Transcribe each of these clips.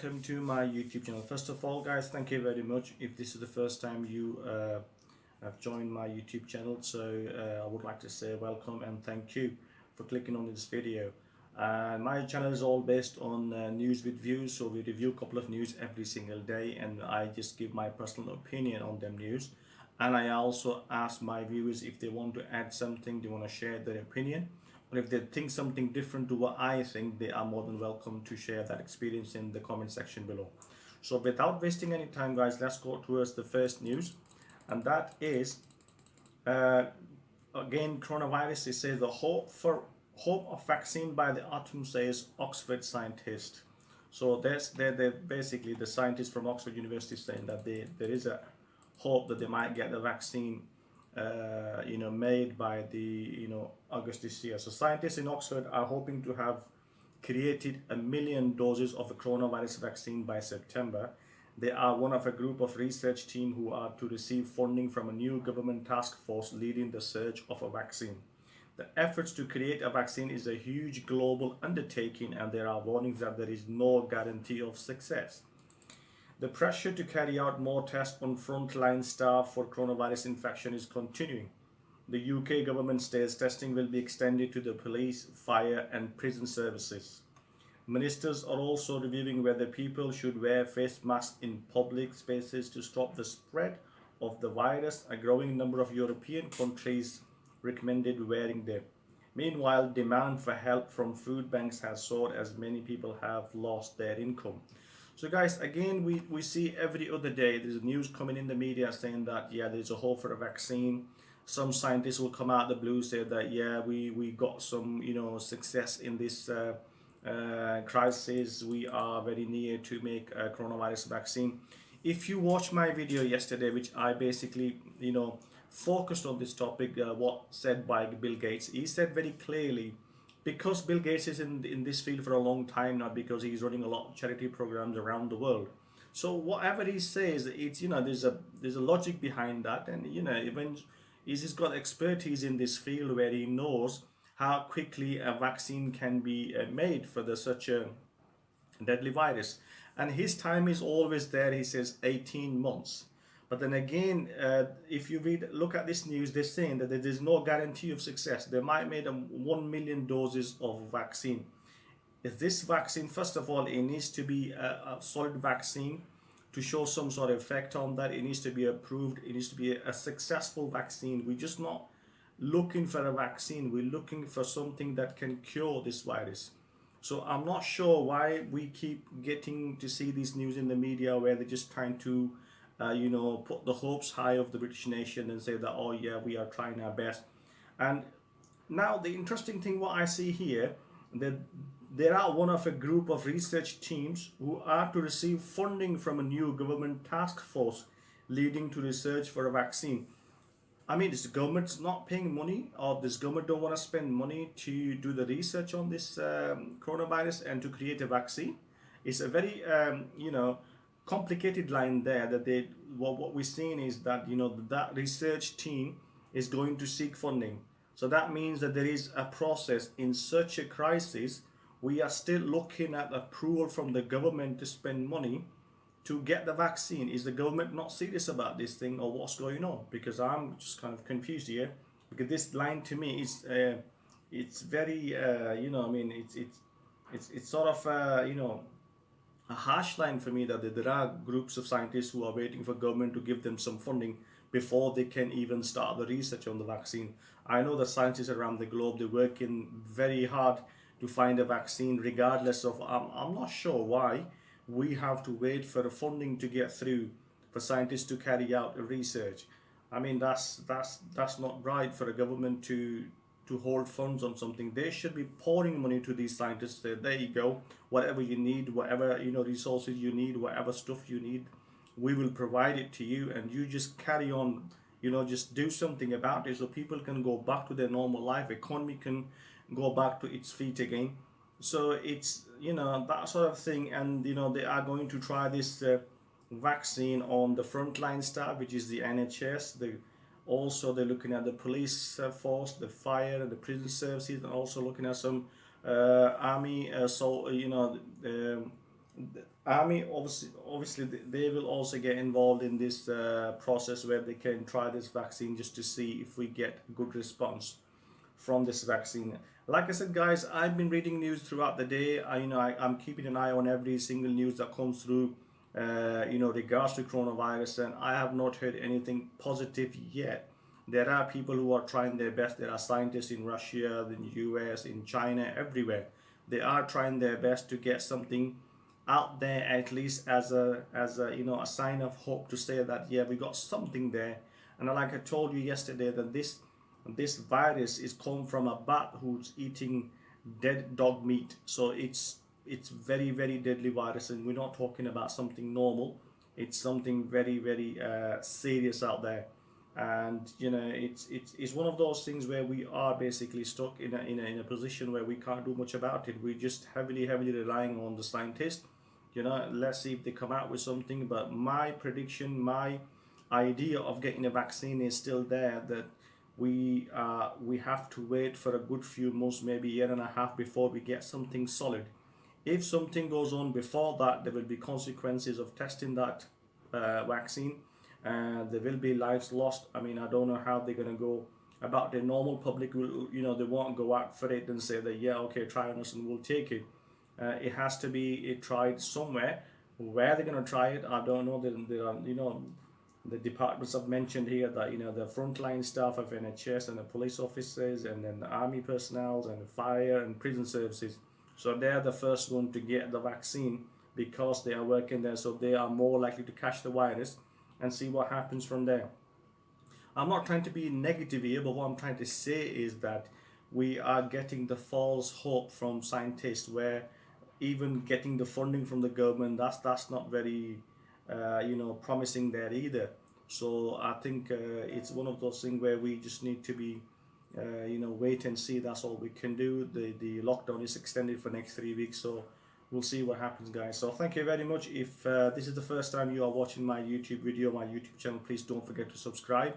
welcome to my YouTube channel. First of all, guys, thank you very much if this is the first time you have joined my YouTube channel. So I would like to say welcome and thank you for clicking on this video. My channel is all based on news with views, so we review a couple of news every single day and I just give my personal opinion on them news. And I also ask my viewers if they want to add something, they want to share their opinion, or if they think something different to what I think, they are more than welcome to share that experience in the comment section below. So without wasting any time, guys, let's go towards the first news, and that is again coronavirus. It says the hope of vaccine by the autumn, says Oxford scientist. So they're basically the scientists from Oxford University saying that there is a hope that they might get the vaccine made by the August this year. So scientists in Oxford are hoping to have created 1 million doses of the coronavirus vaccine by September. They are one of a group of research team who are to receive funding from a new government task force leading the search of a vaccine. The efforts to create a vaccine is a huge global undertaking, and there are warnings that there is no guarantee of success. The pressure to carry out more tests on frontline staff for coronavirus infection is continuing. The UK government says testing will be extended to the police, fire and prison services. Ministers are also reviewing whether people should wear face masks in public spaces to stop the spread of the virus. A growing number of European countries recommended wearing them. Meanwhile, demand for help from food banks has soared as many people have lost their income. So guys, again, we see every other day there's news coming in the media saying that, yeah, there's a hope for a vaccine. Some scientists will come out of the blue, say that, yeah, we got some, success in this crisis. We are very near to make a coronavirus vaccine. If you watch my video yesterday, which I basically, focused on this topic, what said by Bill Gates, he said very clearly, because Bill Gates is in this field for a long time now, because he's running a lot of charity programs around the world. So whatever he says, it's there's a logic behind that, and even he's got expertise in this field where he knows how quickly a vaccine can be made for such a deadly virus, and his time is always there. He says 18 months. But then again, if you look at this news, they're saying that there is no guarantee of success. They might make 1 million doses of vaccine. If this vaccine, first of all, it needs to be a solid vaccine to show some sort of effect on that. It needs to be approved. It needs to be a successful vaccine. We're just not looking for a vaccine. We're looking for something that can cure this virus. So I'm not sure why we keep getting to see these news in the media where they're just trying to put the hopes high of the British nation and say that, oh yeah, we are trying our best. And now the interesting thing what I see here, that there are one of a group of research teams who are to receive funding from a new government task force leading to research for a vaccine. I mean, this government's not paying money, or this government don't want to spend money to do the research on this coronavirus and to create a vaccine. It's a very complicated line there, that what we're seeing is that that research team is going to seek funding. So that means that there is a process in such a crisis. We are still looking at approval from the government to spend money to get the vaccine. Is the government not serious about this thing, or what's going on? Because I'm just kind of confused here, because this line to me is it's very it's sort of a harsh line for me, that there are groups of scientists who are waiting for government to give them some funding before they can even start the research on the vaccine. I know that scientists around the globe, they're working very hard to find a vaccine regardless of, I'm not sure why we have to wait for the funding to get through for scientists to carry out research. I mean, that's not right for a government to hold funds on something. They should be pouring money to these scientists. Say, there you go, whatever you need, whatever resources you need, whatever stuff you need, we will provide it to you, and you just carry on, just do something about it so people can go back to their normal life, economy can go back to its feet again. So it's that sort of thing. And they are going to try this vaccine on the frontline staff, which is the NHS. Also, they're looking at the police force, the fire, the prison services, and also looking at some army, The army obviously they will also get involved in this process where they can try this vaccine just to see if we get good response from this vaccine. Like I said, guys, I've been reading news throughout the day. I'm keeping an eye on every single news that comes through, regards to coronavirus, and I have not heard anything positive yet. There are people who are trying their best. There are scientists in Russia, in the US, in China, everywhere. They are trying their best to get something out there, at least as a a sign of hope, to say that yeah, we got something there. And like I told you yesterday, that this virus is come from a bat who's eating dead dog meat. So it's very very deadly virus, and we're not talking about something normal. It's something very very serious out there. And it's one of those things where we are basically stuck in a position where we can't do much about it. We're just heavily relying on the scientists. Let's see if they come out with something. But my prediction, my idea of getting a vaccine is still there, that we have to wait for a good few months, maybe a year and a half, before we get something solid. If something goes on before that, there will be consequences of testing that vaccine, and there will be lives lost. I mean, I don't know how they're going to go about. The normal public will, they won't go out for it and say that yeah, okay, try on us and we'll take it. It has to be tried somewhere. Where they're going to try it, I don't know. There are, the departments I've mentioned here, that the frontline staff of NHS and the police officers, and then the army personnel and the fire and prison services. So they're the first one to get the vaccine because they are working there. So they are more likely to catch the virus and see what happens from there. I'm not trying to be negative here, but what I'm trying to say is that we are getting the false hope from scientists, where even getting the funding from the government, that's not very promising there either. So I think it's one of those things where we just need to be wait and see. That's all we can do. The lockdown is extended for next 3 weeks, so we'll see what happens, guys. So thank you very much. If this is the first time you are watching my YouTube video, my YouTube channel, please don't forget to subscribe.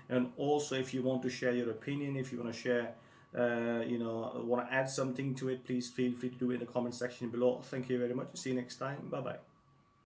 And also, if you want to share your opinion, if you want to share want to add something to it, please feel free to do it in the comment section below. Thank you very much. See you next time. Bye bye.